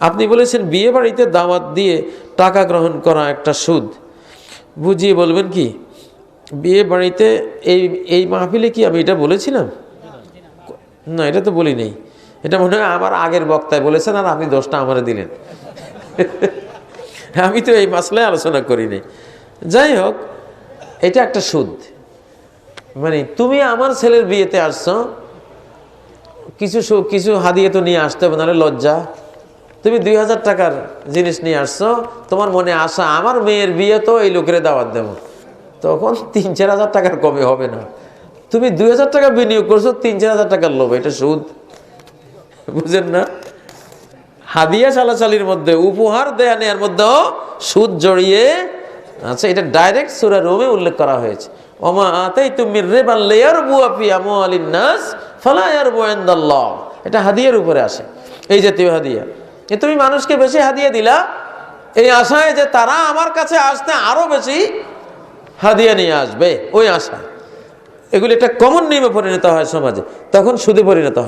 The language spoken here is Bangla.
আপনি বলেছেন বিয়ে বাড়িতে দাওয়াত দিয়ে টাকা গ্রহণ করা একটা সুদ। বুঝিয়ে বলবেন কি? বিয়ে বাড়িতে এই মাহফিলে কি আমি এটা বলেছিলাম? না, এটা তো বলি নেই। এটা মনে হয় আমার আগের বক্তায় বলেছেন আর আপনি দোষটা আমারে দিলেন। আমি তো এই মাসলায় আলোচনা করিনি। যাই হোক, এটা একটা সুদ। মানে তুমি আমার ছেলের বিয়েতে আসছো, কিছু হাদিয়ে তো নিয়ে আসতে হবে, নাহলে লজ্জা। তুমি 2000 টাকার জিনিস নিয়ে আসছো, তোমার মনে আশা আমার মেয়ের বিয়ে তো এই লোকের দাওয়াত দেবো, তখন 3-4 হাজার টাকার কমে হবে না। তুমি 2000 টাকা বিনিয়োগ করছো 3-4 হাজার টাকার লোভ, এটা সুদ। বুঝেন না? হাদিয়া চালাচালির মধ্যে, উপহার দেয়া নেয়ার মধ্যেও সুদ জড়িয়ে আছে। এটা ডাইরেক্ট সূরা রুমে উল্লেখ করা হয়েছে। ওমা আতাইতুম মির রিবান লিয়ারবু ফি আমওয়ালিন নাস ফালা ইয়ারবু ইনদাল্লাহ। এটা হাদিয়ার উপরে আসে, এই জাতীয় হাদিয়া। তুমি মানুষকে বেশি হাদিয়া দিলা এই আশায় যে তারা আমার কাছে আসতে আরো বেশি হাদিয়া নিয়ে আসবে, ওই আশা। এগুলি একটা কমন নিয়মে পরিণত হয় সমাজে, তখন সুদে পরিণত হয়।